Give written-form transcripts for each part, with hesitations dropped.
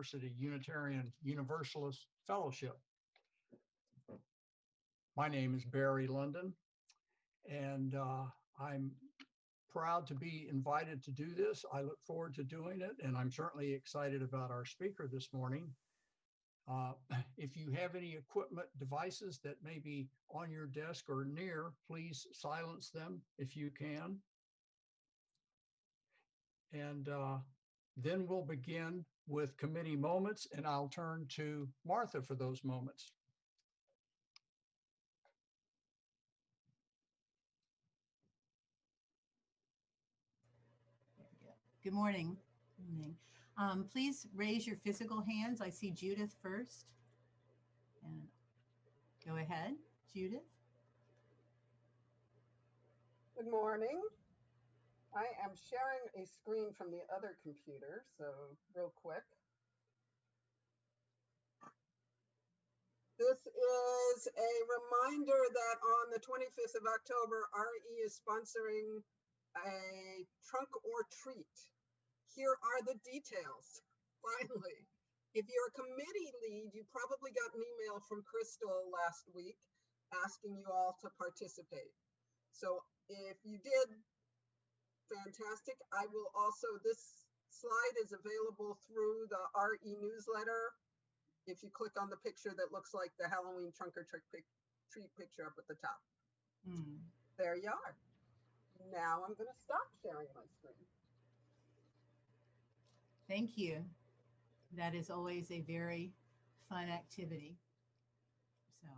University Unitarian Universalist Fellowship. My name is Barry London, and I'm proud to be invited to do this. I look forward to doing it, and I'm certainly excited about our speaker this morning. If you have any equipment devices that may be on your desk or near, please silence them if you can. And then we'll begin with committee moments, and I'll turn to Martha for those moments. Good morning. Good morning. Please raise your physical hands. I see Judith first. And go ahead, Judith. Good morning. I am sharing a screen from the other computer, so real quick. This is a reminder that on the 25th of October, RE is sponsoring a trunk or treat. Here are the details, finally. If you're a committee lead, you probably got an email from Crystal last week asking you all to participate. So if you did, fantastic. I will also, this slide is available through the RE newsletter. If you click on the picture that looks like the Halloween trunk or treat picture up at the top. There you are. Now I'm going to stop sharing my screen. Thank you. That is always a very fun activity. So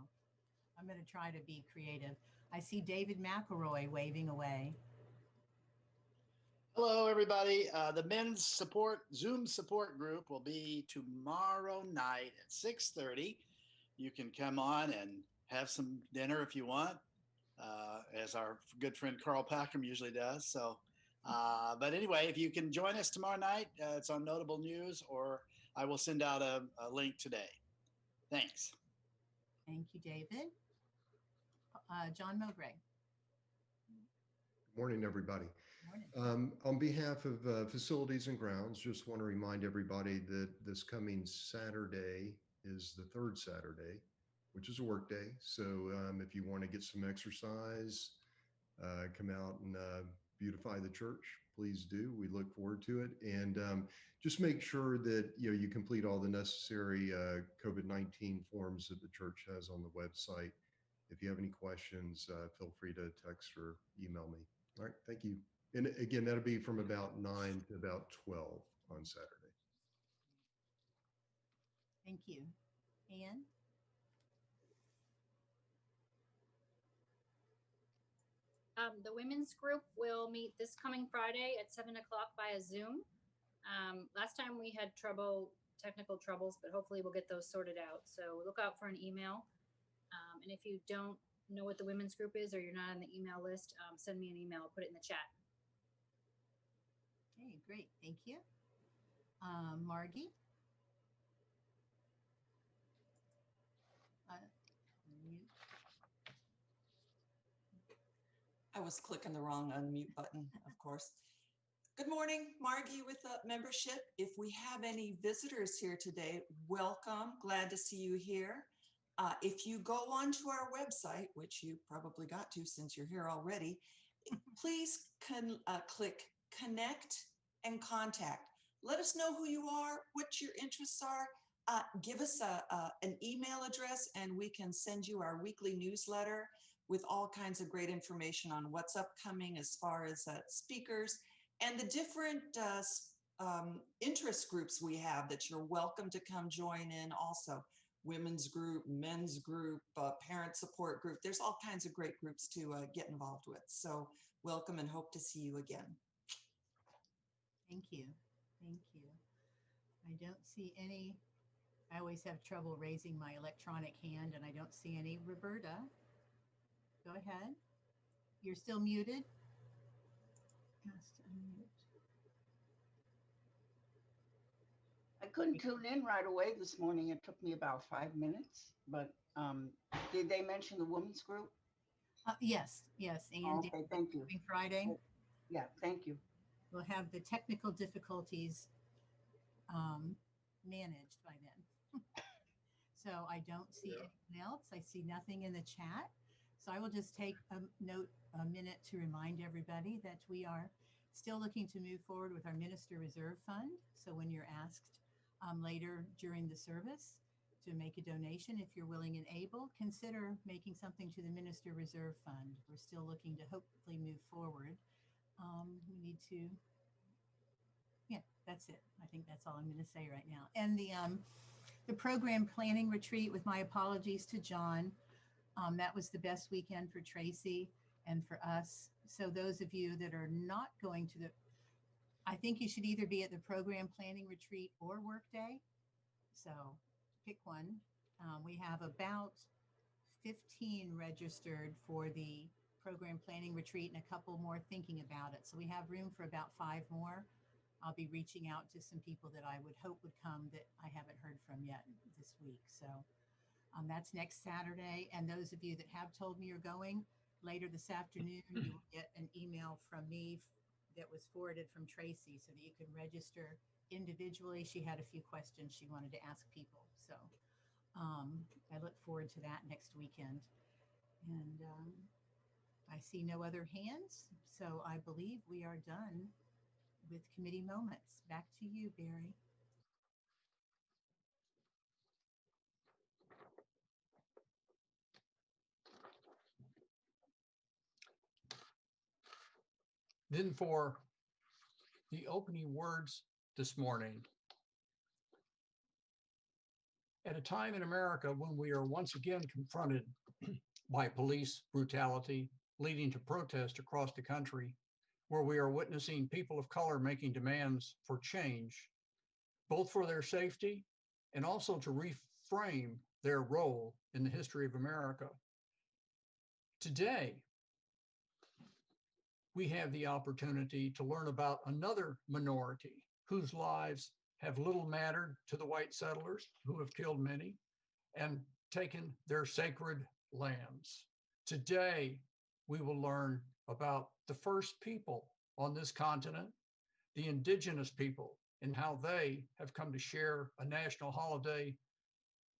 I'm going to try to be creative. I see David McElroy waving away. Hello, everybody. The men's Zoom support group will be tomorrow night at 6:30. You can come on and have some dinner if you want, as our good friend Carl Packham usually does. So, but anyway, if you can join us tomorrow night, it's on Notable News, or I will send out a link today. Thanks. Thank you, David. John Mowbray. Good morning, everybody. On behalf of Facilities and Grounds, just want to remind everybody that this coming Saturday is the third Saturday, which is a work day. So if you want to get some exercise, come out and beautify the church, please do. We look forward to it. And just make sure that you complete all the necessary COVID-19 forms that the church has on the website. If you have any questions, feel free to text or email me. All right, thank you. And again, that'll be from about 9 to about 12 on Saturday. Thank you. Anne? The women's group will meet this coming Friday at 7 o'clock via Zoom. Last time we had technical troubles, but hopefully we'll get those sorted out. So look out for an email. And if you don't know what the women's group is, or you're not on the email list, send me an email, I'll put it in the chat. Okay, great, thank you. Margie? I was clicking the wrong unmute button, of course. Good morning, Margie with the membership. If we have any visitors here today, welcome, glad to see you here. If you go onto our website, which you probably got to since you're here already, please click Connect and Contact. Let us know who you are, what your interests are. Give us an email address and we can send you our weekly newsletter with all kinds of great information on what's upcoming as far as speakers and the different interest groups we have that you're welcome to come join in also. Women's group, men's group, parent support group. There's all kinds of great groups to get involved with. So welcome and hope to see you again. Thank you. Thank you. I don't see any. I always have trouble raising my electronic hand and I don't see any. Roberta, go ahead. You're still muted. Just unmute. I couldn't tune in right away this morning. It took me about 5 minutes, but did they mention the women's group? Yes, yes. And okay, thank you. Friday. Yeah, thank you. We'll have the technical difficulties managed by then. So I don't see anyone else. I see nothing in the chat. So I will just take a minute to remind everybody that we are still looking to move forward with our Minister Reserve Fund. So when you're asked later during the service to make a donation, if you're willing and able, consider making something to the Minister Reserve Fund. We're still looking to hopefully move forward. We need to, yeah, that's it. I think that's all I'm going to say right now. And the program planning retreat, with my apologies to John, that was the best weekend for Tracy and for us. So those of you that are not going to I think you should either be at the program planning retreat or workday. So pick one. We have about 15 registered for the program planning retreat and a couple more thinking about it. So we have room for about 5 more. I'll be reaching out to some people that I would hope would come that I haven't heard from yet this week. So that's next Saturday. And those of you that have told me you're going, later this afternoon, you will get an email from me that was forwarded from Tracy so that you can register individually. She had a few questions she wanted to ask people. So I look forward to that next weekend. And I see no other hands. So I believe we are done with committee moments. Back to you, Barry. Then for the opening words this morning. At a time in America when we are once again confronted by police brutality, leading to protests across the country, where we are witnessing people of color making demands for change, both for their safety and also to reframe their role in the history of America. Today, we have the opportunity to learn about another minority whose lives have little mattered to the white settlers who have killed many and taken their sacred lands. Today, we will learn about the first people on this continent, the Indigenous people, and how they have come to share a national holiday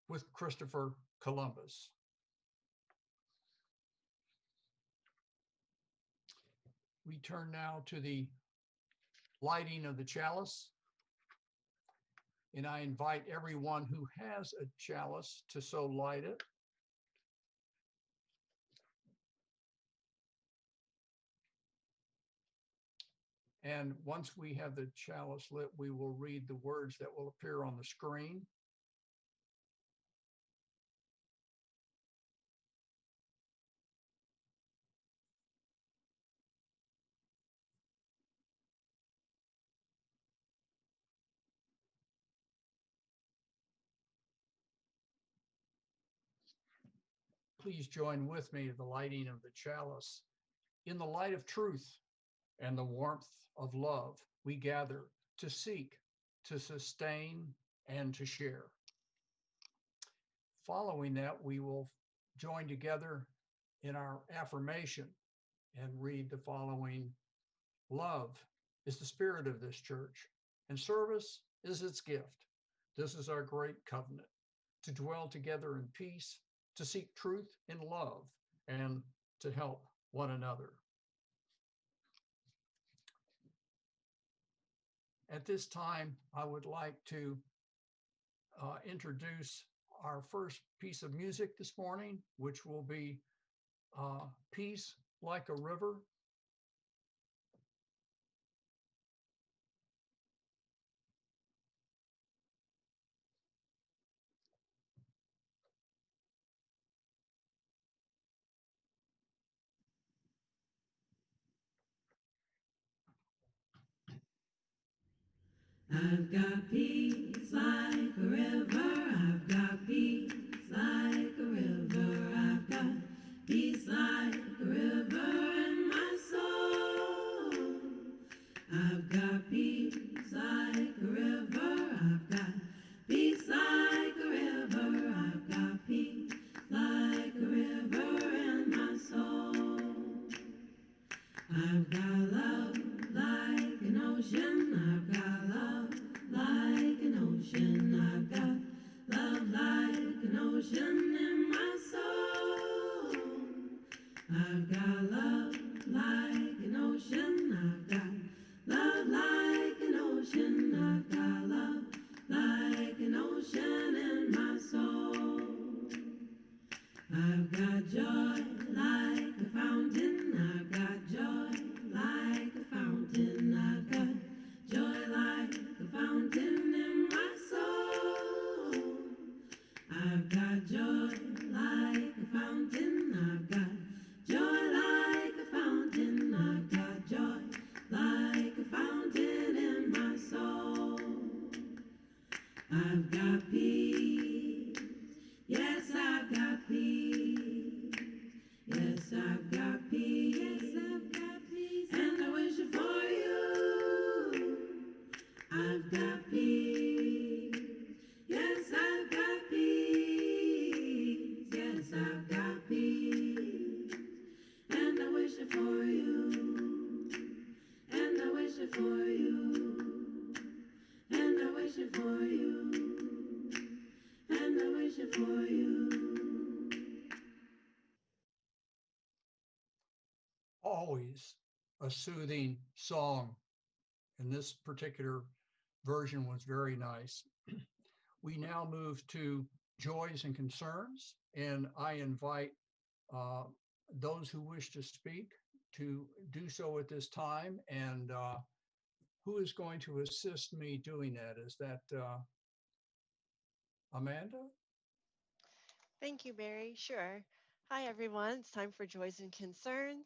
with Christopher Columbus. We turn now to the lighting of the chalice. And I invite everyone who has a chalice to so light it. And once we have the chalice lit, we will read the words that will appear on the screen. Please join with me in the lighting of the chalice. In the light of truth and the warmth of love, we gather to seek, to sustain, and to share. Following that, we will join together in our affirmation and read the following. Love is the spirit of this church, and service is its gift. This is our great covenant, to dwell together in peace, to seek truth in love, and to help one another. At this time, I would like to introduce our first piece of music this morning, which will be Peace Like a River. I've got peace like a river, I've got peace like a river, I've got peace like a river in my soul. I've got peace like a river, I've got peace like a river, I've got peace like a river in my soul. I've got love like an ocean, I've got love like an ocean. I've got peace. Yes, I've got peace. Yes, I've got peace. Yes, I've got peace. And I wish it for you. I've got peace. Yes, I've got peace. Yes, I've got peace. And I wish it for you. And I wish it for you. And I wish it for you. And I wish it for you. Always a soothing song. And this particular version was very nice. We now move to joys and concerns, and I invite those who wish to speak to do so at this time. And who is going to assist me doing that? Is that Amanda? Thank you, Barry. Sure. Hi, everyone. It's time for Joys and Concerns.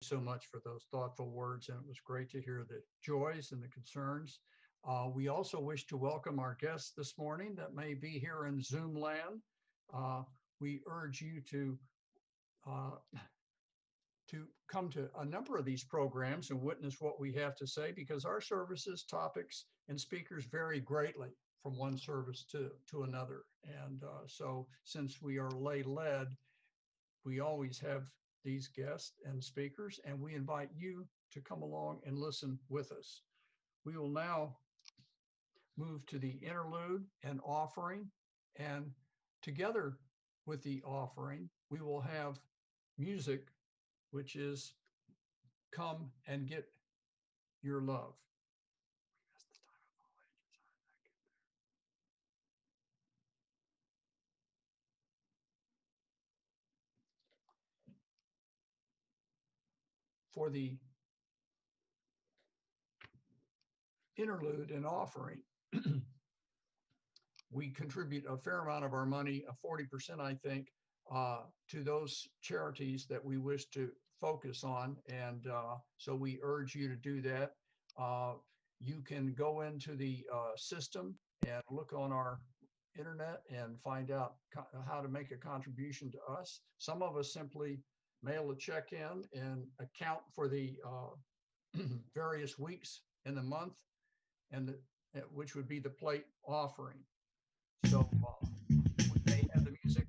so much for those thoughtful words, and it was great to hear the joys and the concerns. We also wish to welcome our guests this morning that may be here in Zoom land. We urge you to come to a number of these programs and witness what we have to say, because our services, topics, and speakers vary greatly from one service to another. And so since we are lay-led, we always have these guests and speakers, and we invite you to come along and listen with us. We will now move to the interlude and offering, and together with the offering, we will have music, which is Come and Get Your Love. For the interlude and offering, we contribute a fair amount of our money, 40%, I think, to those charities that we wish to focus on. And so we urge you to do that. You can go into the system and look on our internet and find out how to make a contribution to us. Some of us simply mail a check in and account for the various weeks in the month, and which would be the plate offering. So we may have the music.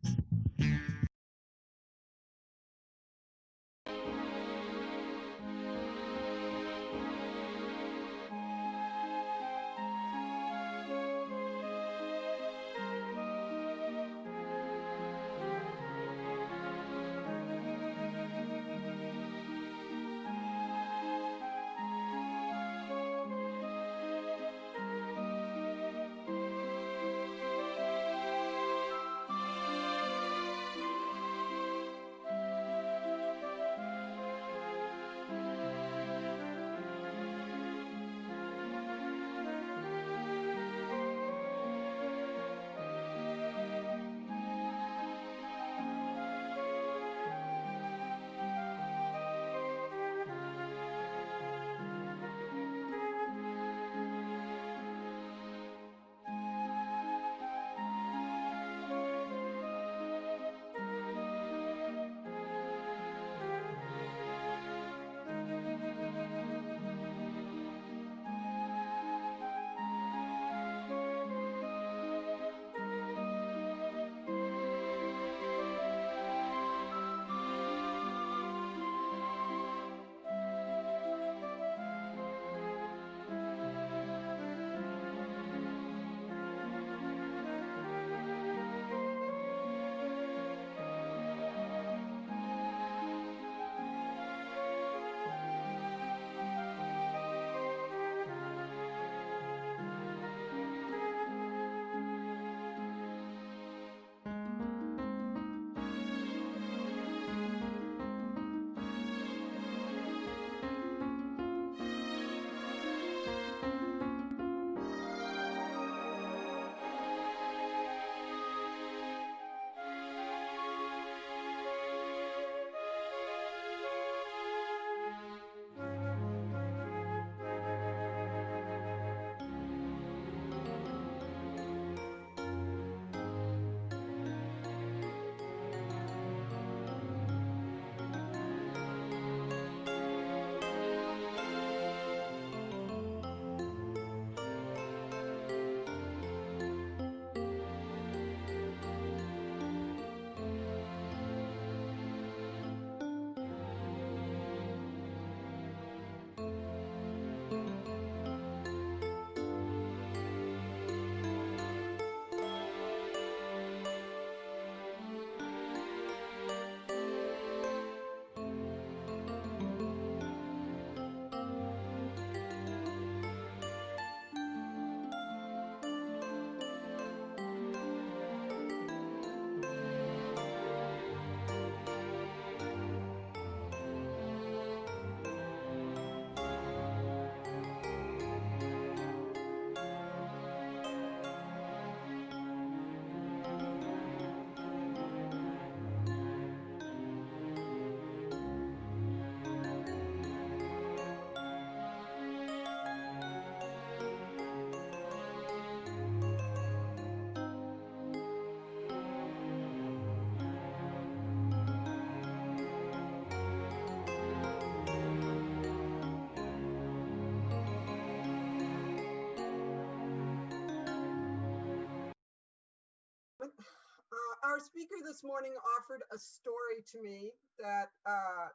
our speaker this morning offered a story to me that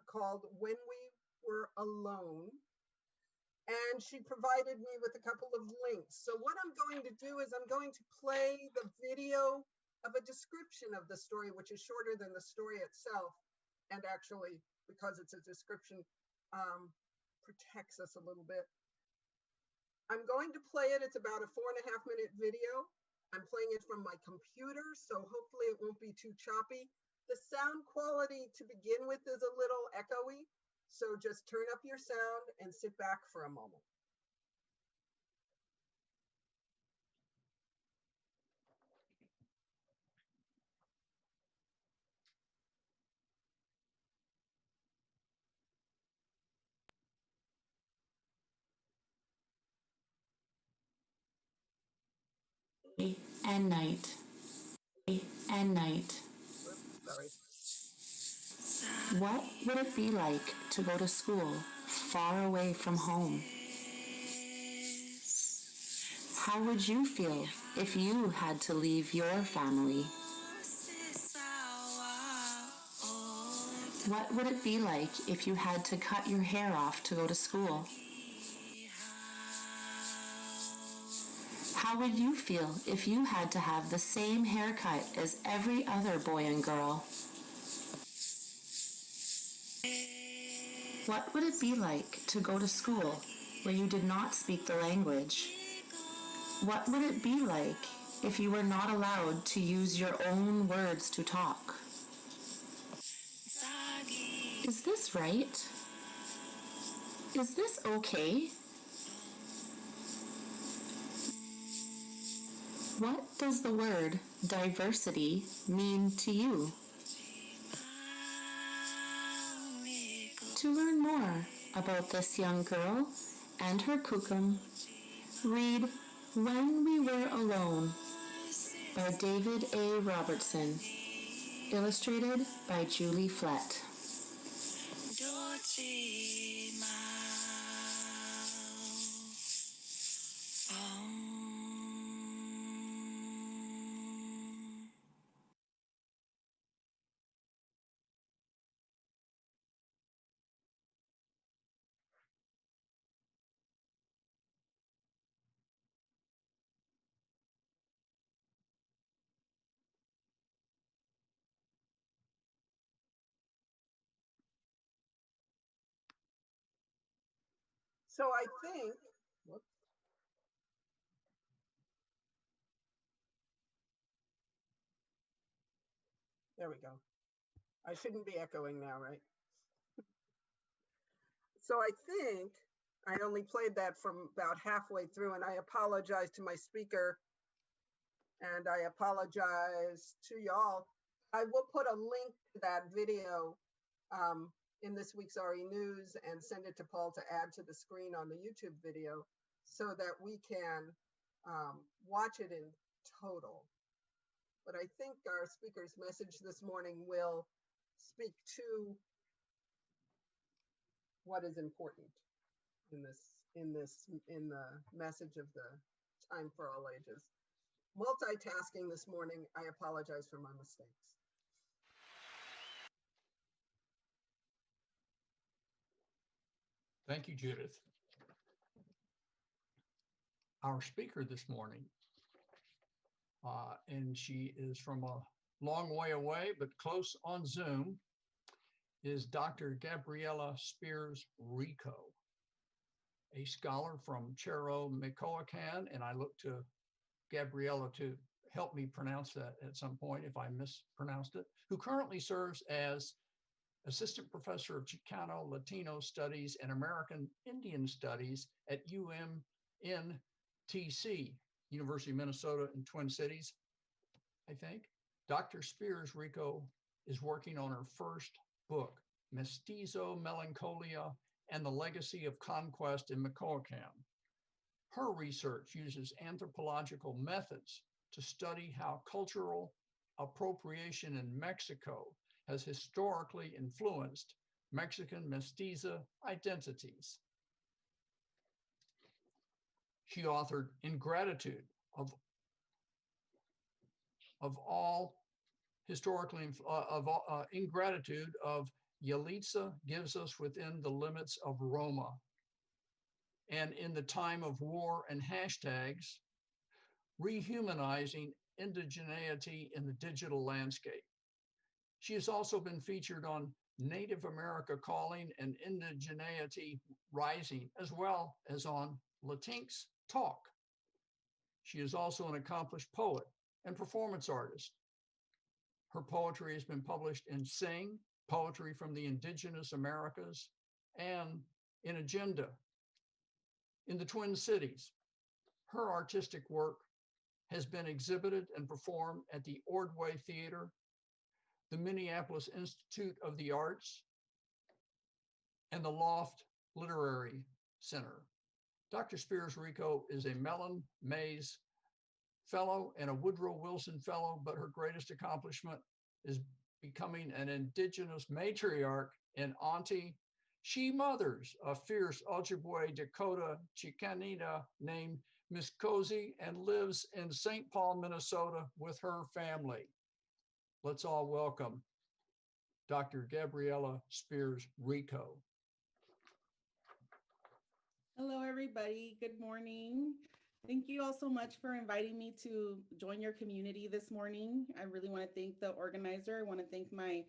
called When We Were Alone. And she provided me with a couple of links. So what I'm going to do is I'm going to play the video of a description of the story, which is shorter than the story itself. And actually, because it's a description, protects us a little bit. I'm going to play it. It's about a 4.5-minute video. I'm playing it from my computer, so hopefully it won't be too choppy. The sound quality to begin with is a little echoey, so just turn up your sound and sit back for a moment. And night. And night. Sorry. What would it be like to go to school far away from home? How would you feel if you had to leave your family? What would it be like if you had to cut your hair off to go to school? How would you feel if you had to have the same haircut as every other boy and girl? What would it be like to go to school where you did not speak the language? What would it be like if you were not allowed to use your own words to talk? Is this right? Is this okay? What does the word diversity mean to you? To learn more about this young girl and her kukum, read When We Were Alone by David A. Robertson, illustrated by Julie Flett. So I think, whoops. There we go. I shouldn't be echoing now, right? So I think I only played that from about halfway through, and I apologize to my speaker, and I apologize to y'all. I will put a link to that video in this week's RE News and send it to Paul to add to the screen on the YouTube video so that we can watch it in total. But I think our speaker's message this morning will speak to what is important in the message of the time for all ages. Multitasking this morning, I apologize for my mistakes. Thank you, Judith. Our speaker this morning, and she is from a long way away, but close on Zoom, is Dr. Gabriela Spears-Rico, a scholar from Chero, Michoacan, and I look to Gabriela to help me pronounce that at some point if I mispronounced it, who currently serves as Assistant Professor of Chicano, Latino Studies, and American Indian Studies at UMNTC, University of Minnesota in Twin Cities, I think. Dr. Spears-Rico is working on her first book, Mestizo Melancholia and the Legacy of Conquest in Michoacan. Her research uses anthropological methods to study how cultural appropriation in Mexico has historically influenced Mexican mestiza identities. She authored In Gratitude of all historically ingratitude of Yalitza gives us within the limits of Roma. And in the time of war and hashtags, rehumanizing indigeneity in the digital landscape. She has also been featured on Native America Calling and Indigeneity Rising, as well as on Latinx Talk. She is also an accomplished poet and performance artist. Her poetry has been published in Sing, Poetry from the Indigenous Americas, and in Agenda. In the Twin Cities, her artistic work has been exhibited and performed at the Ordway Theater, the Minneapolis Institute of the Arts, and the Loft Literary Center. Dr. Spears-Rico is a Mellon Mays Fellow and a Woodrow Wilson Fellow, but her greatest accomplishment is becoming an Indigenous matriarch and auntie. She mothers a fierce Ojibwe Dakota Chicanita named Miss Cozy and lives in St. Paul, Minnesota with her family. Let's all welcome Dr. Gabriela Spears-Rico. Hello, everybody. Good morning. Thank you all so much for inviting me to join your community this morning. I really want to thank the organizer. I want to thank my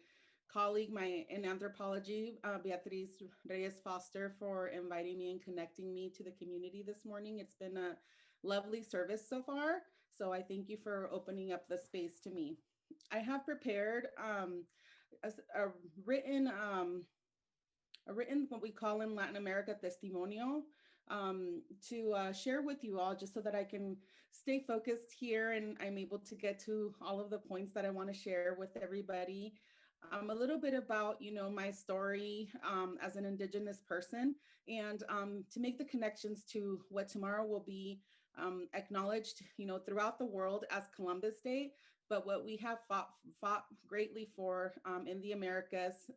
colleague in anthropology, Beatriz Reyes Foster, for inviting me and connecting me to the community this morning. It's been a lovely service so far. So I thank you for opening up the space to me. I have prepared a written what we call in Latin America testimonio to share with you all, just so that I can stay focused here and I'm able to get to all of the points that I want to share with everybody. A little bit about, my story as an Indigenous person, and to make the connections to what tomorrow will be acknowledged, throughout the world as Columbus Day, but what we have fought greatly for in the Americas,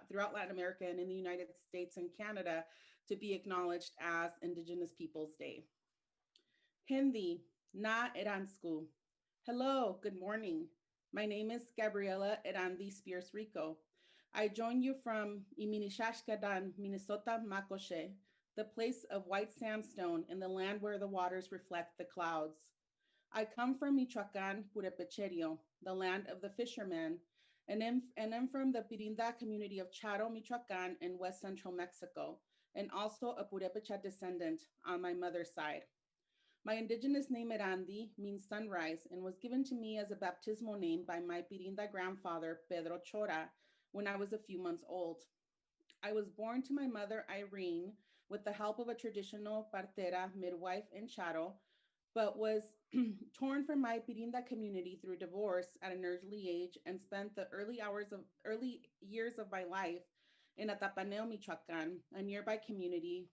throughout Latin America and in the United States and Canada, to be acknowledged as Indigenous Peoples Day. Hindi, na eransku. Hello, good morning. My name is Gabriela Spears-Rico. I join you from Iminishashkadan, Minnesota Makoshe, the place of white sandstone in the land where the waters reflect the clouds. I come from Michoacán, Purepecherio, the land of the fishermen, and I'm from the Pirinda community of Charo, Michoacán in West Central Mexico, and also a Purepecha descendant on my mother's side. My Indigenous name Erandi means sunrise and was given to me as a baptismal name by my Pirinda grandfather, Pedro Chora, when I was a few months old. I was born to my mother, Irene, with the help of a traditional partera midwife in Charo, but was torn from my Pirinda community through divorce at an early age and spent the early years of my life in Atapaneo, Michoacán, a nearby community,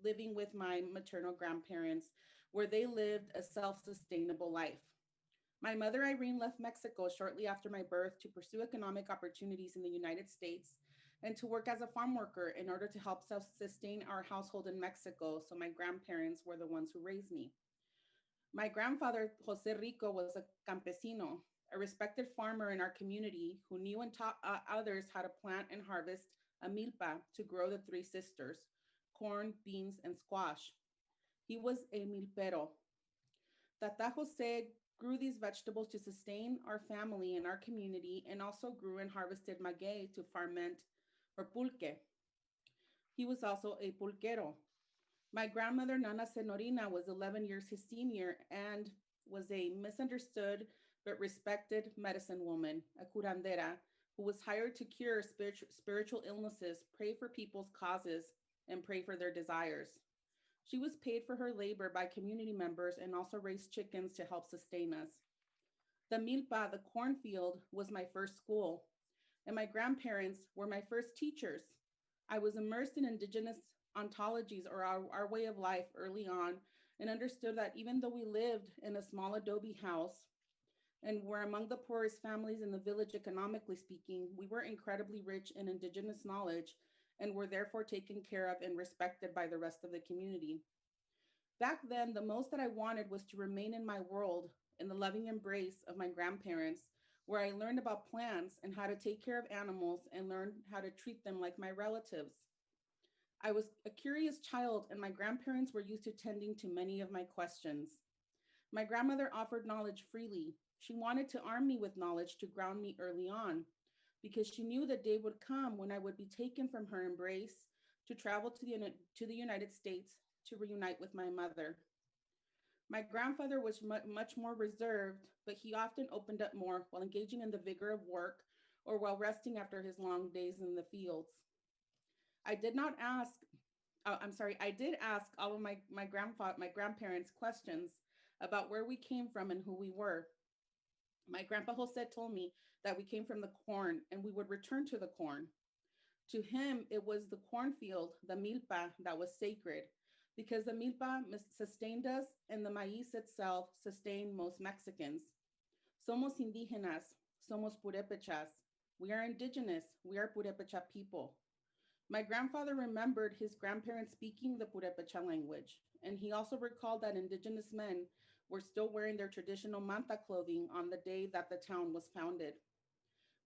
living with my maternal grandparents, where they lived a self-sustainable life. My mother, Irene, left Mexico shortly after my birth to pursue economic opportunities in the United States and to work as a farm worker in order to help self-sustain our household in Mexico, so my grandparents were the ones who raised me. My grandfather, Jose Rico, was a campesino, a respected farmer in our community who knew and taught others how to plant and harvest a milpa to grow the three sisters, corn, beans, and squash. He was a milpero. Tata Jose grew these vegetables to sustain our family and our community, and also grew and harvested maguey to ferment or pulque. He was also a pulquero. My grandmother, Nana Senorina, was 11 years his senior and was a misunderstood but respected medicine woman, a curandera, who was hired to cure spiritual illnesses, pray for people's causes, and pray for their desires. She was paid for her labor by community members and also raised chickens to help sustain us. The milpa, the cornfield, was my first school, and my grandparents were my first teachers. I was immersed in Indigenous ontologies, or our way of life, early on, and understood that even though we lived in a small adobe house and were among the poorest families in the village economically speaking, we were incredibly rich in Indigenous knowledge and were therefore taken care of and respected by the rest of the community. Back then, the most that I wanted was to remain in my world, in the loving embrace of my grandparents, where I learned about plants and how to take care of animals and learned how to treat them like my relatives. I was a curious child, and my grandparents were used to tending to many of my questions. My grandmother offered knowledge freely. She wanted to arm me with knowledge to ground me early on, because she knew the day would come when I would be taken from her embrace to travel to the United States to reunite with my mother. My grandfather was much more reserved, but he often opened up more while engaging in the vigor of work or while resting after his long days in the fields. I did not ask, I did ask all of my grandparents questions about where we came from and who we were. My grandpa Jose told me that we came from the corn and we would return to the corn. To him, it was the cornfield, the milpa, that was sacred, because the milpa sustained us and the maíz itself sustained most Mexicans. Somos indígenas, somos purépechas. We are indigenous, we are purépecha people. My grandfather remembered his grandparents speaking the purépecha language, and he also recalled that indigenous men were still wearing their traditional manta clothing on the day that the town was founded.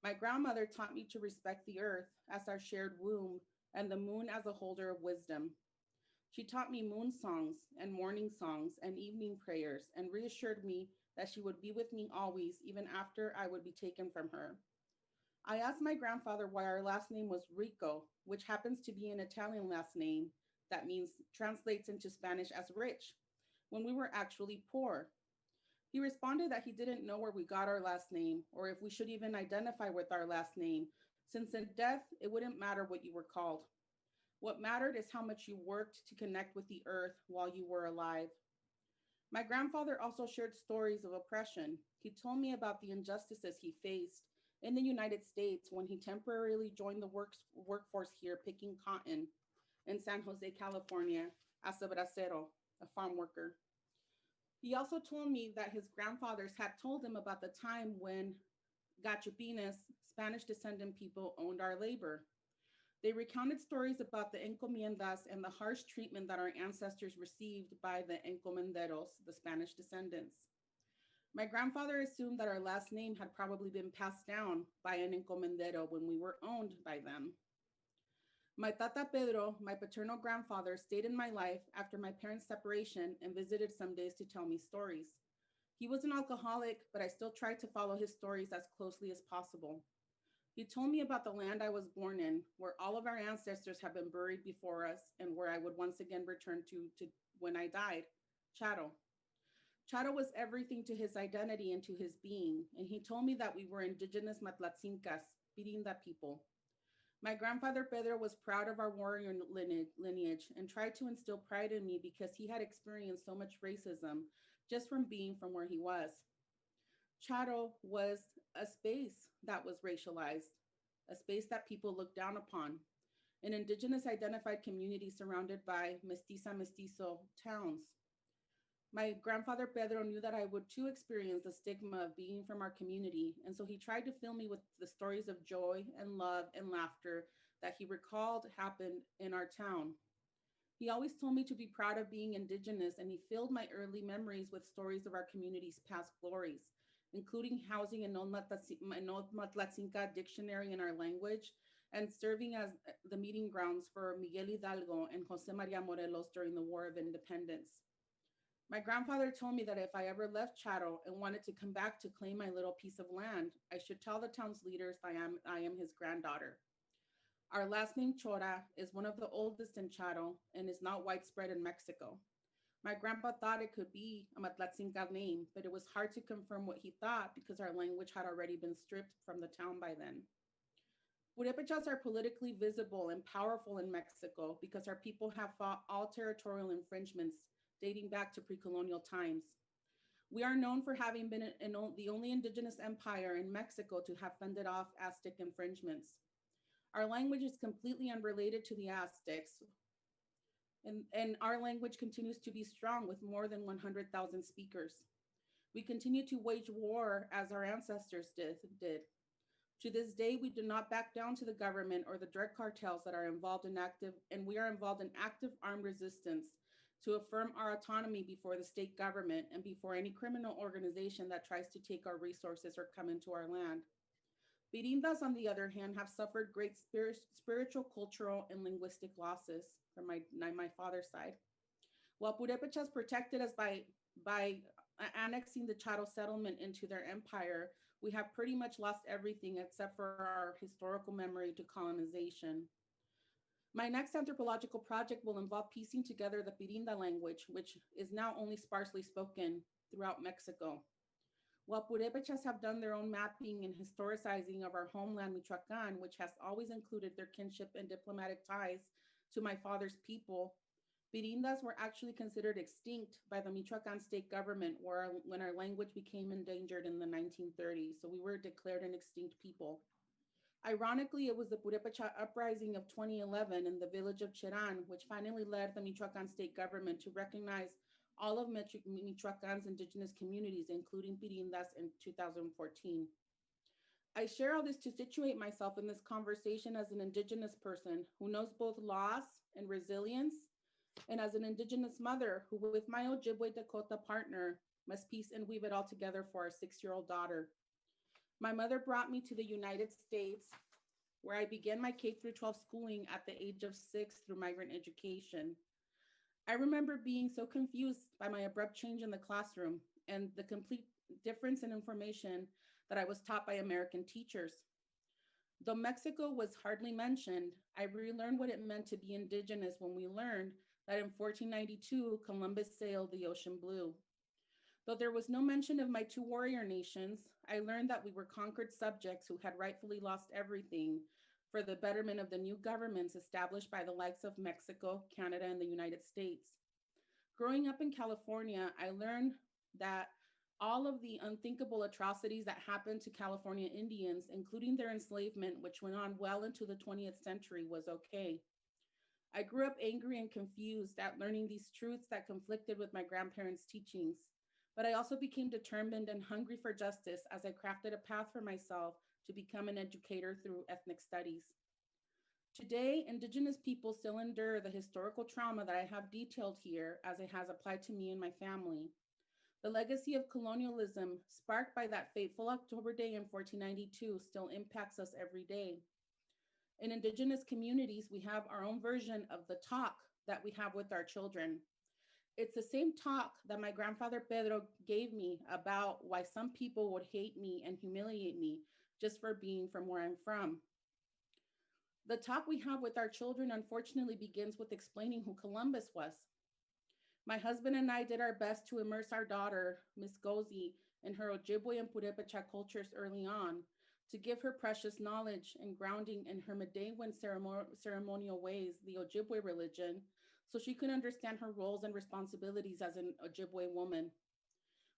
My grandmother taught me to respect the earth as our shared womb and the moon as a holder of wisdom. She taught me moon songs and morning songs and evening prayers and reassured me that she would be with me always, even after I would be taken from her. I asked my grandfather why our last name was Rico, which happens to be an Italian last name that means translates into Spanish as rich, when we were actually poor. He responded that he didn't know where we got our last name or if we should even identify with our last name, since in death, it wouldn't matter what you were called. What mattered is how much you worked to connect with the earth while you were alive. My grandfather also shared stories of oppression. He told me about the injustices he faced in the United States when he temporarily joined the workforce here picking cotton in San Jose, California, as a bracero, a farm worker. He also told me that his grandfathers had told him about the time when Gachupines, Spanish descendant people, owned our labor. They recounted stories about the encomiendas and the harsh treatment that our ancestors received by the encomenderos, the Spanish descendants. My grandfather assumed that our last name had probably been passed down by an encomendero when we were owned by them. My tata Pedro, my paternal grandfather, stayed in my life after my parents' separation and visited some days to tell me stories. He was an alcoholic, but I still tried to follow his stories as closely as possible. He told me about the land I was born in, where all of our ancestors have been buried before us and where I would once again return to when I died, Chato. Chato was everything to his identity and to his being, and he told me that we were indigenous Matlatzincas, Pirinda people. My grandfather Pedro was proud of our warrior lineage and tried to instill pride in me because he had experienced so much racism just from being from where he was. Chato was a space that was racialized, a space that people looked down upon, an indigenous identified community surrounded by mestizo towns. My grandfather Pedro knew that I would too experience the stigma of being from our community, and so he tried to fill me with the stories of joy and love and laughter that he recalled happened in our town. He always told me to be proud of being indigenous, and he filled my early memories with stories of our community's past glories, including housing an Old Matlatzinca dictionary in our language and serving as the meeting grounds for Miguel Hidalgo and Jose Maria Morelos during the War of Independence. My grandfather told me that if I ever left Chato and wanted to come back to claim my little piece of land, I should tell the town's leaders I am his granddaughter. Our last name Chora is one of the oldest in Chato and is not widespread in Mexico. My grandpa thought it could be a Matlatzinca name, but it was hard to confirm what he thought because our language had already been stripped from the town by then. Purépechas are politically visible and powerful in Mexico because our people have fought all territorial infringements dating back to pre-colonial times. We are known for having been the only indigenous empire in Mexico to have fended off Aztec infringements. Our language is completely unrelated to the Aztecs, and our language continues to be strong with more than 100,000 speakers. We continue to wage war as our ancestors did. To this day, we do not back down to the government or the drug cartels that are involved in we are involved in active armed resistance to affirm our autonomy before the state government and before any criminal organization that tries to take our resources or come into our land. Birindas, on the other hand, have suffered great spiritual, cultural, and linguistic losses from my father's side. While Purépechas protected us by annexing the Charo settlement into their empire, we have pretty much lost everything except for our historical memory to colonization. My next anthropological project will involve piecing together the Pirinda language, which is now only sparsely spoken throughout Mexico. While Purépechas have done their own mapping and historicizing of our homeland, Michoacán, which has always included their kinship and diplomatic ties to my father's people, Pirindas were actually considered extinct by the Michoacán state government when our language became endangered in the 1930s. So we were declared an extinct people. Ironically, it was the Purépecha uprising of 2011 in the village of Cherán, which finally led the Michoacán state government to recognize all of Michoacán's indigenous communities, including Pirindas, in 2014. I share all this to situate myself in this conversation as an indigenous person who knows both loss and resilience, and as an indigenous mother who, with my Ojibwe Dakota partner, must piece and weave it all together for our 6-year-old daughter. My mother brought me to the United States, where I began my K-12 schooling at the age of 6 through migrant education. I remember being so confused by my abrupt change in the classroom and the complete difference in information that I was taught by American teachers. Though Mexico was hardly mentioned, I relearned what it meant to be indigenous when we learned that in 1492, Columbus sailed the ocean blue. Though there was no mention of my 2 warrior nations, I learned that we were conquered subjects who had rightfully lost everything for the betterment of the new governments established by the likes of Mexico, Canada, and the United States. Growing up in California, I learned that all of the unthinkable atrocities that happened to California Indians, including their enslavement, which went on well into the 20th century, was okay. I grew up angry and confused at learning these truths that conflicted with my grandparents' teachings, but I also became determined and hungry for justice as I crafted a path for myself to become an educator through ethnic studies. Today, Indigenous people still endure the historical trauma that I have detailed here as it has applied to me and my family. The legacy of colonialism sparked by that fateful October day in 1492 still impacts us every day. In Indigenous communities, we have our own version of the talk that we have with our children. It's the same talk that my grandfather Pedro gave me about why some people would hate me and humiliate me just for being from where I'm from. The talk we have with our children unfortunately begins with explaining who Columbus was. My husband and I did our best to immerse our daughter, Miss Gozi, in her Ojibwe and Purépecha cultures early on, to give her precious knowledge and grounding in her Medewan ceremonial ways, the Ojibwe religion, so she could understand her roles and responsibilities as an Ojibwe woman.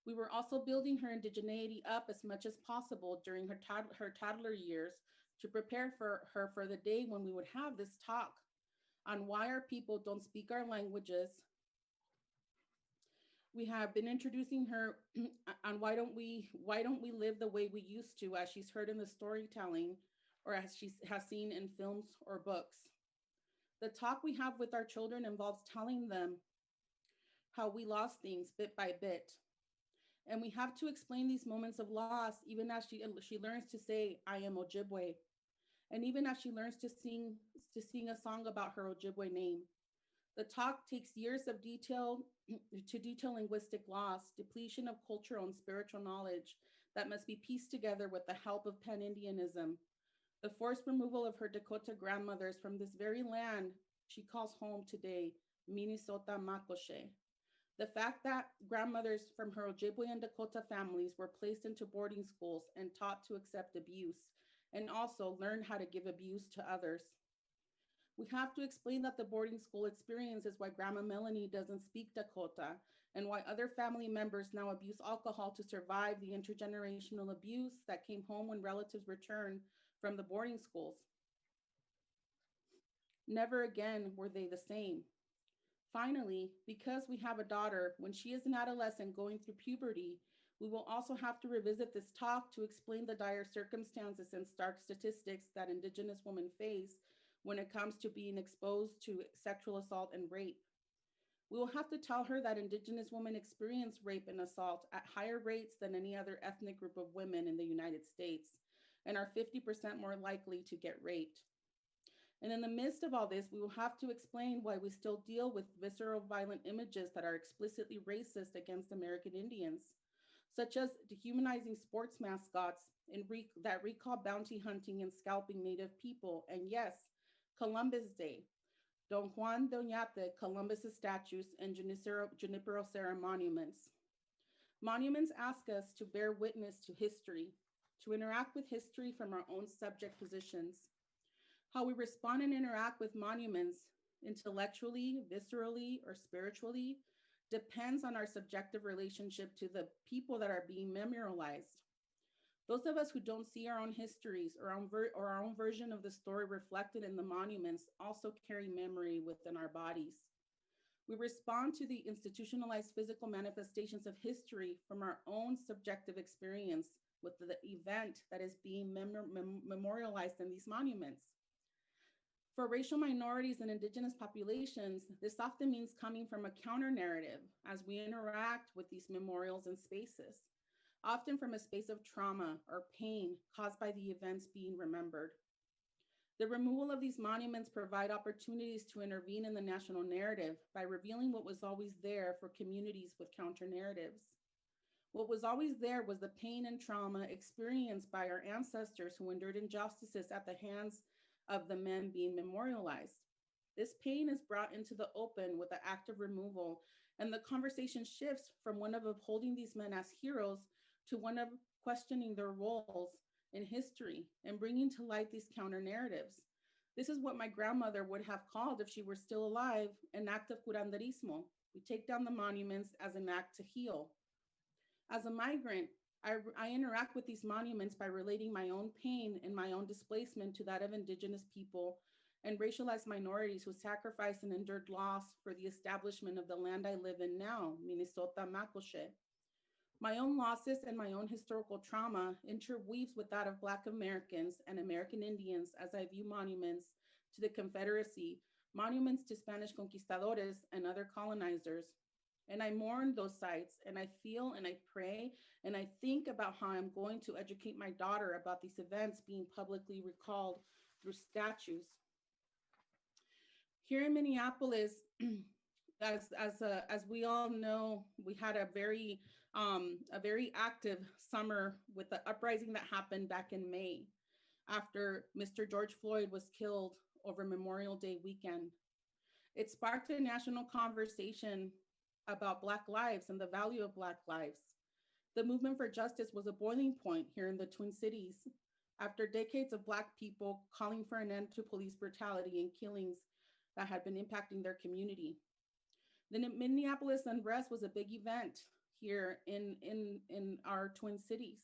We were also building her indigeneity up as much as possible during her toddler years to prepare her for the day when we would have this talk on why our people don't speak our languages. We have been introducing her on why don't we live the way we used to, as she's heard in the storytelling or as she has seen in films or books. The talk we have with our children involves telling them how we lost things bit by bit. And we have to explain these moments of loss, even as she learns to say, I am Ojibwe. And even as she learns to sing a song about her Ojibwe name. The talk takes years of detail linguistic loss, depletion of cultural and spiritual knowledge that must be pieced together with the help of pan-Indianism, the forced removal of her Dakota grandmothers from this very land she calls home today, Minnesota Makoshe. The fact that grandmothers from her Ojibwe and Dakota families were placed into boarding schools and taught to accept abuse, and also learn how to give abuse to others. We have to explain that the boarding school experience is why Grandma Melanie doesn't speak Dakota and why other family members now abuse alcohol to survive the intergenerational abuse that came home when relatives returned from the boarding schools. Never again were they the same. Finally, because we have a daughter, when she is an adolescent going through puberty, we will also have to revisit this talk to explain the dire circumstances and stark statistics that Indigenous women face when it comes to being exposed to sexual assault and rape. We will have to tell her that Indigenous women experience rape and assault at higher rates than any other ethnic group of women in the United States and are 50% more likely to get raped. And in the midst of all this, we will have to explain why we still deal with visceral violent images that are explicitly racist against American Indians, such as dehumanizing sports mascots that recall bounty hunting and scalping Native people. And yes, Columbus Day, Don Juan de Oñate, Columbus's statues, and Junipero Serra monuments. Monuments ask us to bear witness to history, to interact with history from our own subject positions. How we respond and interact with monuments intellectually, viscerally, or spiritually depends on our subjective relationship to the people that are being memorialized. Those of us who don't see our own histories or our own version of the story reflected in the monuments also carry memory within our bodies. We respond to the institutionalized physical manifestations of history from our own subjective experience with the event that is being memorialized in these monuments. For racial minorities and Indigenous populations, this often means coming from a counter narrative as we interact with these memorials and spaces, often from a space of trauma or pain caused by the events being remembered. The removal of these monuments provide opportunities to intervene in the national narrative by revealing what was always there for communities with counter narratives. What was always there was the pain and trauma experienced by our ancestors who endured injustices at the hands of the men being memorialized. This pain is brought into the open with the act of removal, and the conversation shifts from one of upholding these men as heroes to one of questioning their roles in history and bringing to light these counter narratives. This is what my grandmother would have called, if she were still alive, an act of curanderismo. We take down the monuments as an act to heal. As a migrant, I interact with these monuments by relating my own pain and my own displacement to that of Indigenous people and racialized minorities who sacrificed and endured loss for the establishment of the land I live in now, Minnesota, Makoche. My own losses and my own historical trauma interweaves with that of Black Americans and American Indians as I view monuments to the Confederacy, monuments to Spanish conquistadores and other colonizers. And I mourn those sites, and I feel and I pray, and I think about how I'm going to educate my daughter about these events being publicly recalled through statues. Here in Minneapolis, as we all know, we had a very active summer with the uprising that happened back in May after Mr. George Floyd was killed over Memorial Day weekend. It sparked a national conversation about Black lives and the value of Black lives. The movement for justice was a boiling point here in the Twin Cities after decades of Black people calling for an end to police brutality and killings that had been impacting their community. The Minneapolis unrest was a big event here in our Twin Cities.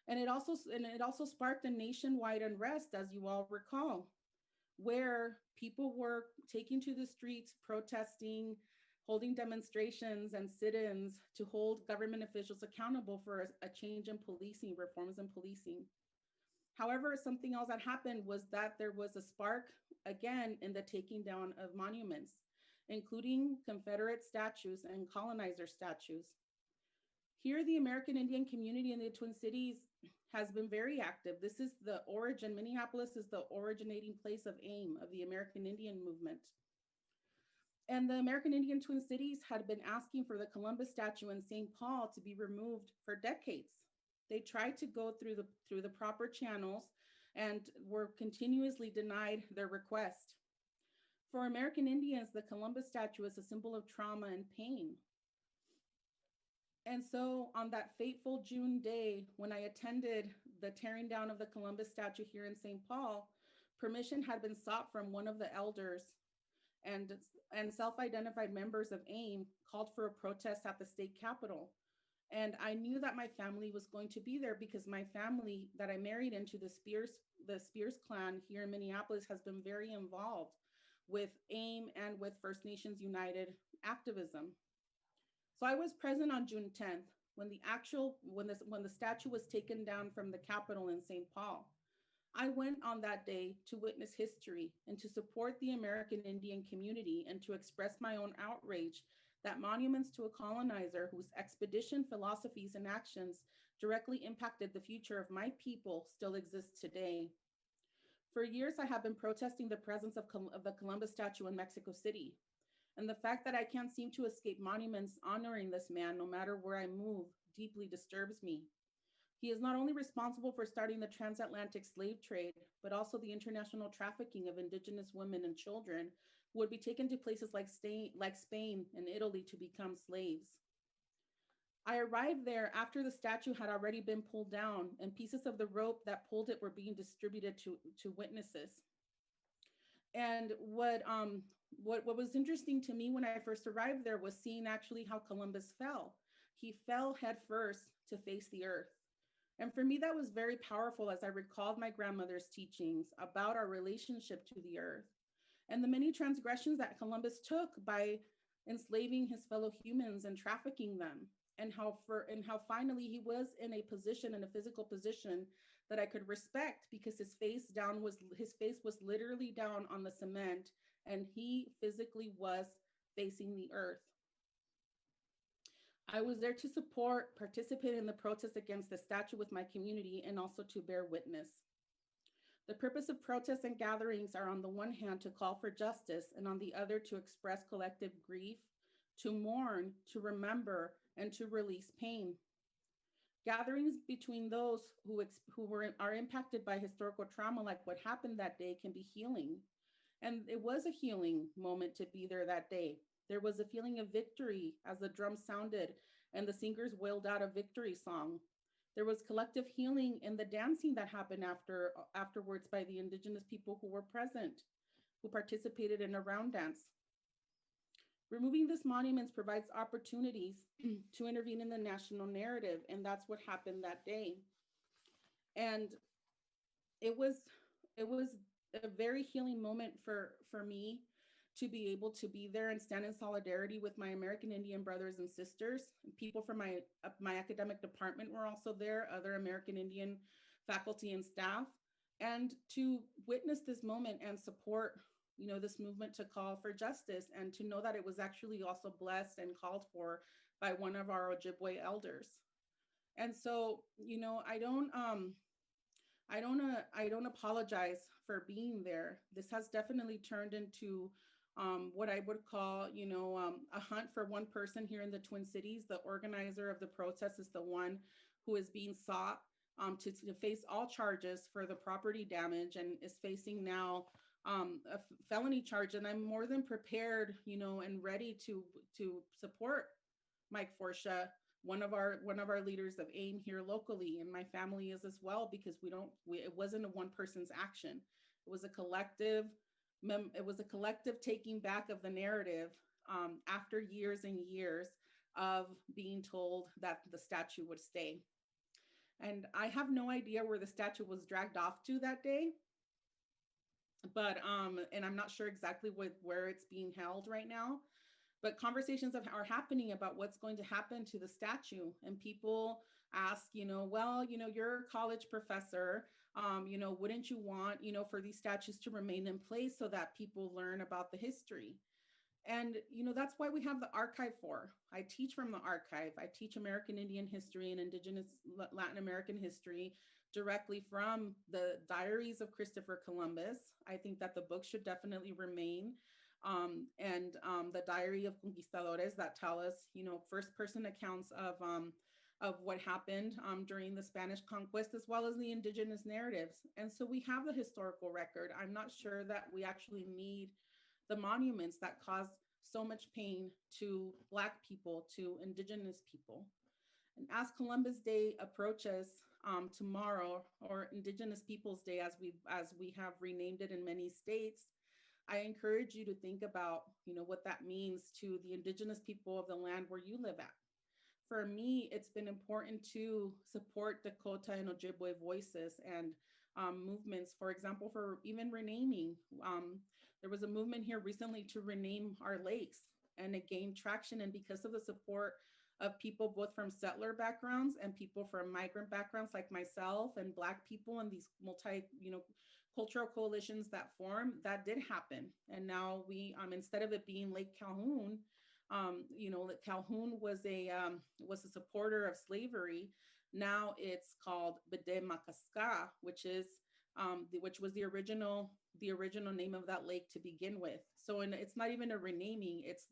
And it also sparked a nationwide unrest, as you all recall, where people were taking to the streets, protesting, holding demonstrations and sit-ins to hold government officials accountable for a change in policing, reforms in policing. However, something else that happened was that there was a spark again in the taking down of monuments, including Confederate statues and colonizer statues. Here, the American Indian community in the Twin Cities has been very active. This is the origin, Minneapolis is the originating place of AIM, of the American Indian movement. And the American Indian Twin Cities had been asking for the Columbus statue in St. Paul to be removed for decades. They tried to go through the proper channels and were continuously denied their request. For American Indians, the Columbus statue is a symbol of trauma and pain. And so on that fateful June day, when I attended the tearing down of the Columbus statue here in St. Paul, permission had been sought from one of the elders, and self-identified members of AIM called for a protest at the state capitol. And I knew that my family was going to be there because my family that I married into, the Spears clan here in Minneapolis, has been very involved with AIM and with First Nations United activism. So I was present on June 10th when the statue was taken down from the Capitol in St. Paul. I went on that day to witness history and to support the American Indian community and to express my own outrage that monuments to a colonizer whose expedition philosophies and actions directly impacted the future of my people still exists today. For years, I have been protesting the presence of the Columbus statue in Mexico City. And the fact that I can't seem to escape monuments honoring this man, no matter where I move, deeply disturbs me. He is not only responsible for starting the transatlantic slave trade, but also the international trafficking of indigenous women and children who would be taken to places like Spain and Italy to become slaves. I arrived there after the statue had already been pulled down and pieces of the rope that pulled it were being distributed to witnesses. And what was interesting to me when I first arrived there was seeing actually how Columbus fell. He fell head first to face the earth. And for me, that was very powerful as I recalled my grandmother's teachings about our relationship to the earth and the many transgressions that Columbus took by enslaving his fellow humans and trafficking them, and how finally he was in a physical position that I could respect because his face was literally down on the cement and he physically was facing the earth. I was there to support, participate in the protest against the statue with my community, and also to bear witness. The purpose of protests and gatherings are on the one hand to call for justice, and on the other to express collective grief, to mourn, to remember, and to release pain. Gatherings between those who are impacted by historical trauma, like what happened that day, can be healing. And it was a healing moment to be there that day. There was a feeling of victory as the drums sounded and the singers wailed out a victory song. There was collective healing in the dancing that happened afterwards by the indigenous people who were present, who participated in a round dance. Removing these monuments provides opportunities to intervene in the national narrative, and that's what happened that day. And it was a very healing moment for me to be able to be there and stand in solidarity with my American Indian brothers and sisters. People from my academic department were also there, other American Indian faculty and staff, and to witness this moment and support, this movement to call for justice, and to know that it was actually also blessed and called for by one of our Ojibwe elders. And so, I don't apologize for being there. This has definitely turned into what I would call, a hunt for one person here in the Twin Cities. The organizer of the protest is the one who is being sought to face all charges for the property damage, and is facing now a felony charge. And I'm more than prepared, and ready to support Mike Forsha, one of our leaders of AIM here locally, and my family is as well, because it wasn't a one person's action. It was a collective. It was a collective taking back of the narrative after years and years of being told that the statue would stay. And I have no idea where the statue was dragged off to that day, but and I'm not sure exactly where it's being held right now. But conversations are happening about what's going to happen to the statue, and people ask, well, you're a college professor. Wouldn't you want, for these statues to remain in place so that people learn about the history? And, that's why we have the archive for. I teach from the archive. I teach American Indian history and Indigenous Latin American history directly from the diaries of Christopher Columbus. I think that the book should definitely remain. And the diary of conquistadores that tell us, first person accounts of what happened during the Spanish conquest, as well as the indigenous narratives. And so we have the historical record. I'm not sure that we actually need the monuments that cause so much pain to Black people, to indigenous people. And as Columbus Day approaches tomorrow, or Indigenous Peoples Day, as we have renamed it in many states, I encourage you to think about, what that means to the indigenous people of the land where you live at. For me, it's been important to support Dakota and Ojibwe voices and movements, for example, for even renaming. There was a movement here recently to rename our lakes, and it gained traction. And because of the support of people both from settler backgrounds and people from migrant backgrounds like myself and Black people and these multi, cultural coalitions that form. That did happen. And now we, instead of it being Lake Calhoun, Calhoun was a supporter of slavery. Now it's called Bede Makaska, which was the original name of that lake to begin with. So, and it's not even a renaming, it's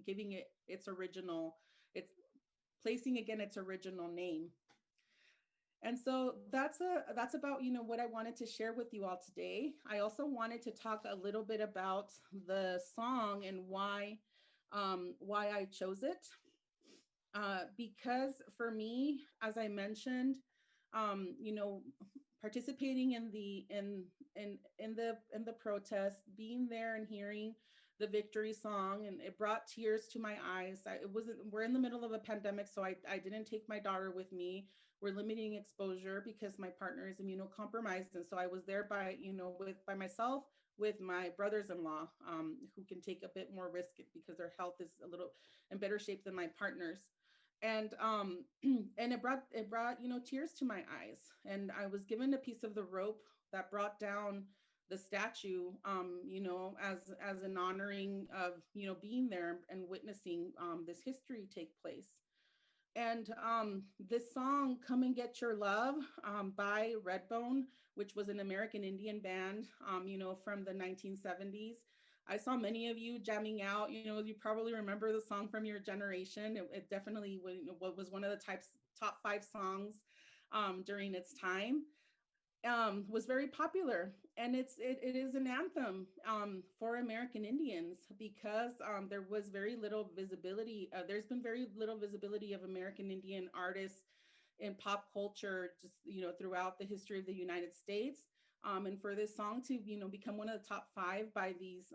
giving it its original, it's placing again its original name. And so that's about, what I wanted to share with you all today. I also wanted to talk a little bit about the song and why I chose it. Because for me, as I mentioned, participating in the protest, being there and hearing the victory song, and it brought tears to my eyes. We're in the middle of a pandemic, so I didn't take my daughter with me. We're limiting exposure because my partner is immunocompromised. And so I was there by myself with my brothers-in-law, who can take a bit more risk because their health is a little in better shape than my partner's. And it brought tears to my eyes. And I was given a piece of the rope that brought down the statue, as an honoring of, being there and witnessing this history take place. And this song, Come and Get Your Love, by Redbone, which was an American Indian band, from the 1970s. I saw many of you jamming out. You probably remember the song from your generation. It definitely was one of the top 5 songs during its time. Was very popular, and it is an anthem for American Indians because there was very little visibility. There's been very little visibility of American Indian artists in pop culture, just throughout the history of the United States. And for this song to become one of the top 5 by these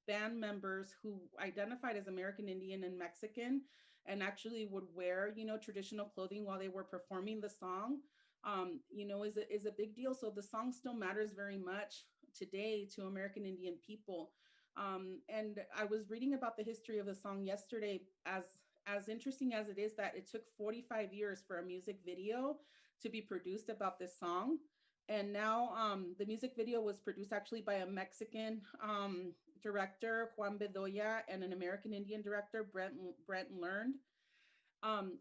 band members who identified as American Indian and Mexican, and actually would wear traditional clothing while they were performing the song, is a big deal. So the song still matters very much today to American Indian people. And I was reading about the history of the song yesterday. As interesting as it is that it took 45 years for a music video to be produced about this song. And now the music video was produced actually by a Mexican director, Juan Bedoya, and an American Indian director, Brent Learned.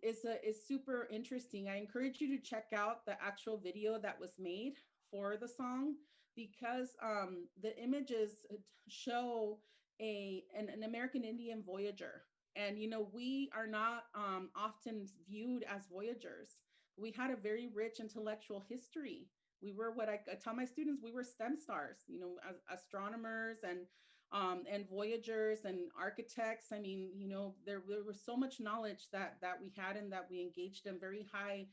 Is super interesting. I encourage you to check out the actual video that was made for the song, because the images show an American Indian voyager. And, we are not often viewed as voyagers. We had a very rich intellectual history. We were what I tell my students, we were STEM stars, as astronomers and voyagers and architects. I mean, there was so much knowledge that we had and that we engaged in, very high,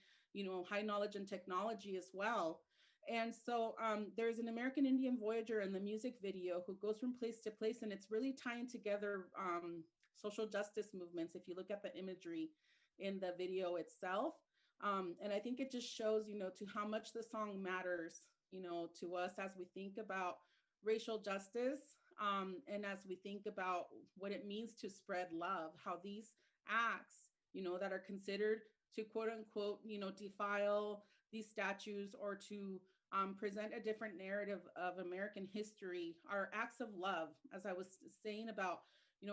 high knowledge and technology as well. And so there's an American Indian voyager in the music video who goes from place to place, and it's really tying together social justice movements, if you look at the imagery in the video itself. And I think it just shows, to how much the song matters, to us as we think about racial justice, and as we think about what it means to spread love, how these acts, that are considered to quote unquote, defile these statues or to present a different narrative of American history are acts of love. As I was saying about,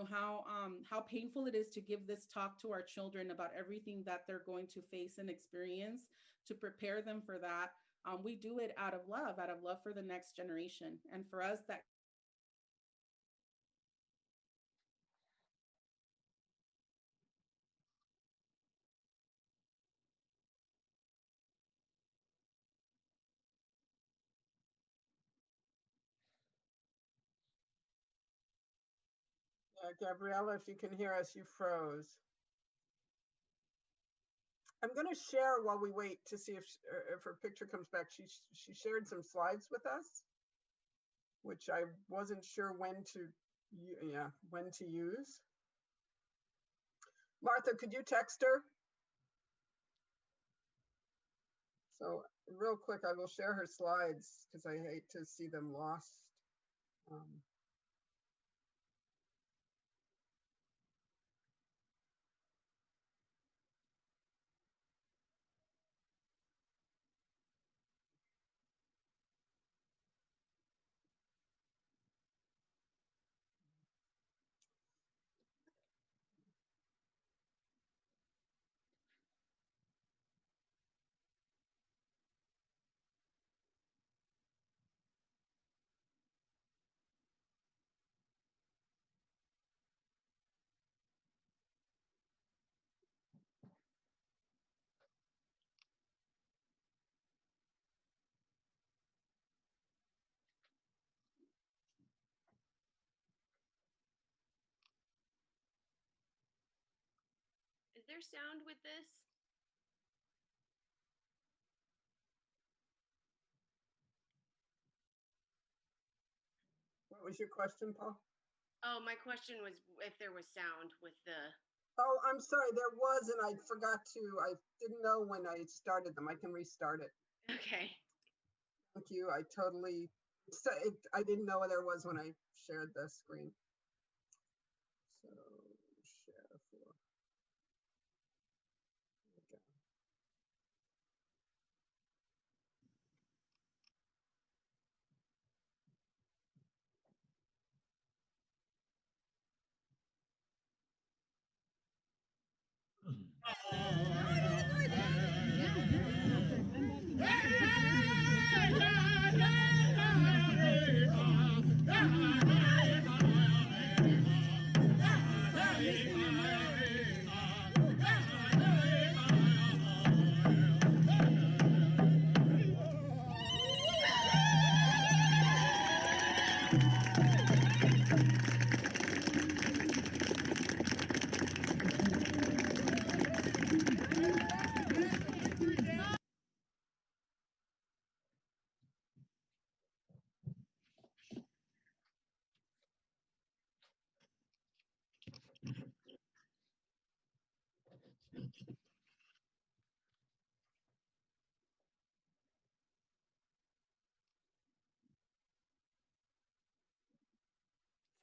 how painful it is to give this talk to our children about everything that they're going to face and experience, to prepare them for that. We do it out of love for the next generation. And for us, that Gabriela, if you can hear us, you froze. I'm going to share while we wait to see if her picture comes back. She shared some slides with us, which I wasn't sure when to use. Martha, could you text her? So real quick, I will share her slides because I hate to see them lost. there sound with this? What was your question, Paul? Oh, my question was if there was sound with the. Oh, I'm sorry, there was, and I forgot to, I didn't know when I started them. I can restart it. Okay. Thank you. I didn't know there was when I shared the screen. So share for. Okay.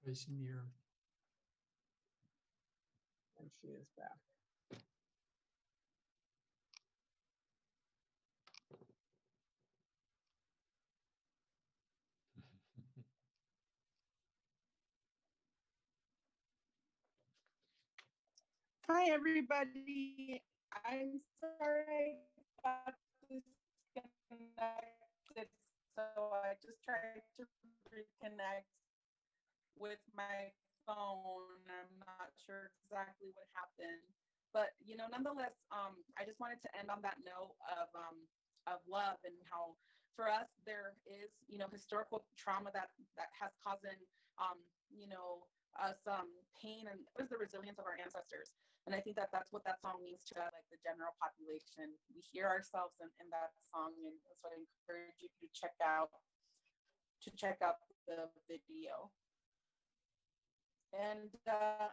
Facing the earth. And she is back. Hi, everybody. I'm sorry I got disconnected, so I just tried to reconnect with my phone. I'm not sure exactly what happened, but nonetheless, I just wanted to end on that note of love and how for us there is historical trauma that has caused us pain, and it was the resilience of our ancestors. And I think that that's what that song means to like the general population. We hear ourselves in that song, and so I encourage you to check out the video. And I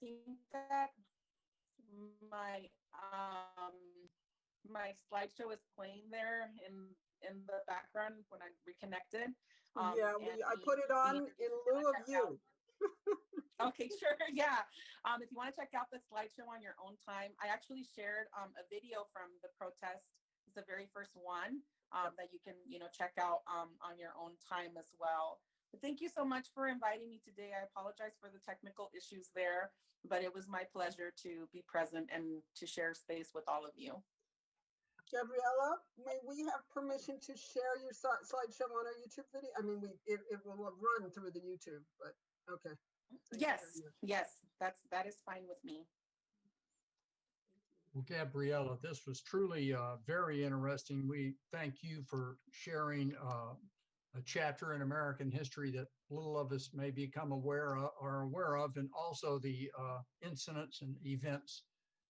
think that my my slideshow is playing there in the background when I reconnected. Yeah, I put it on in lieu of you. Okay, sure. Yeah. If you want to check out the slideshow on your own time, I actually shared a video from the protest. It's the very first one that you can, check out on your own time as well. But thank you so much for inviting me today. I apologize for the technical issues there, but it was my pleasure to be present and to share space with all of you. Gabriela, may we have permission to share your slideshow on our YouTube video? I mean, it will have run through the YouTube, but okay. Yes, that is fine with me. Well, Gabriela, this was truly very interesting. We thank you for sharing a chapter in American history that little of us may become aware of, and also the incidents and events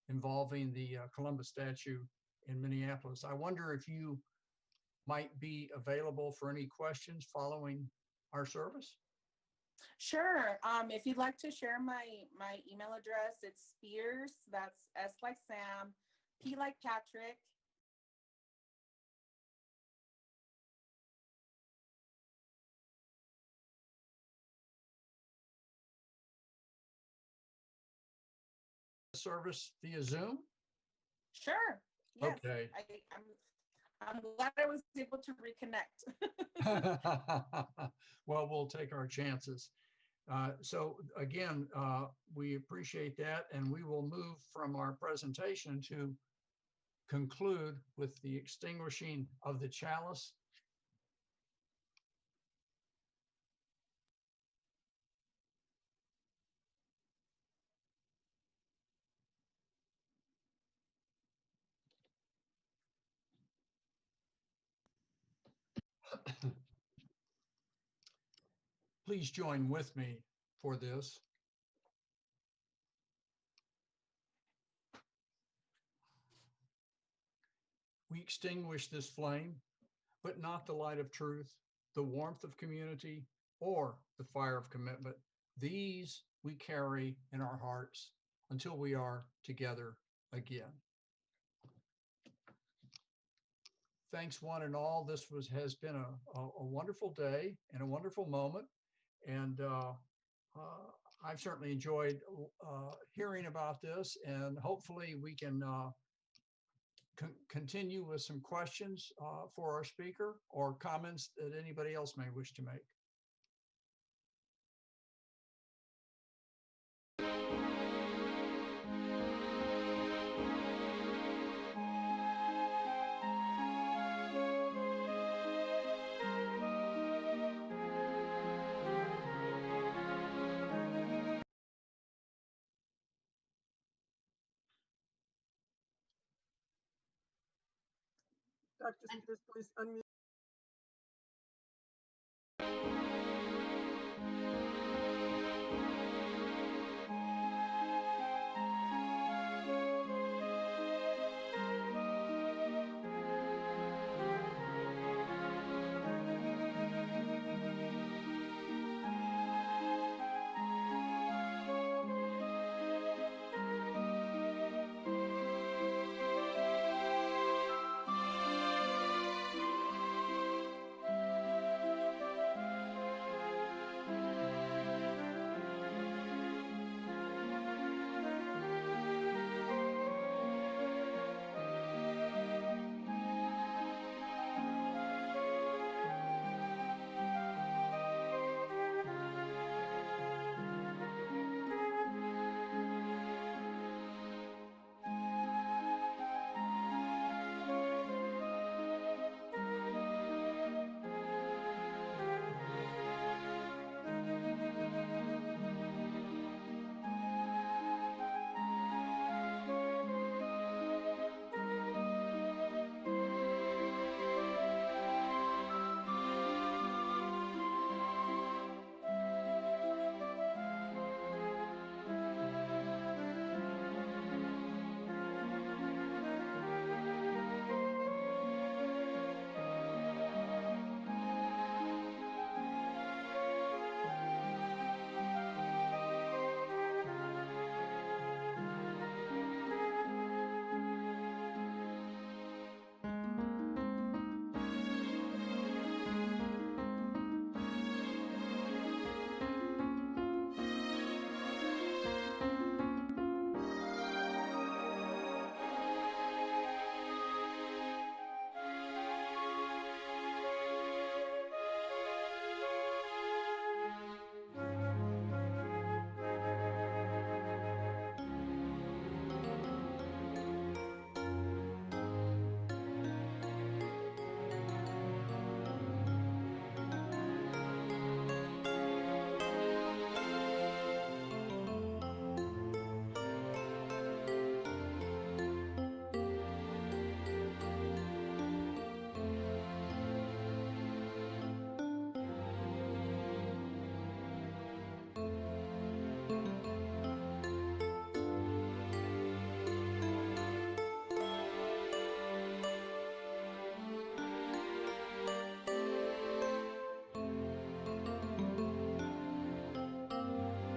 involving the Columbus statue in Minneapolis. I wonder if you might be available for any questions following our service. Sure. If you'd like to share my email address, it's Spears, that's S like Sam, P like Patrick, service via Zoom? Sure. Yes. Okay. I'm glad I was able to reconnect. Well, we'll take our chances. So again, we appreciate that, and we will move from our presentation to conclude with the extinguishing of the chalice. Please join with me for this. we extinguish this flame, but not the light of truth, the warmth of community, or the fire of commitment. These we carry in our hearts until we are together again. Thanks one and all. This has been a wonderful day and a wonderful moment. And I've certainly enjoyed hearing about this, and hopefully we can continue with some questions for our speaker or comments that anybody else may wish to make. Dr. Spears, please unmute.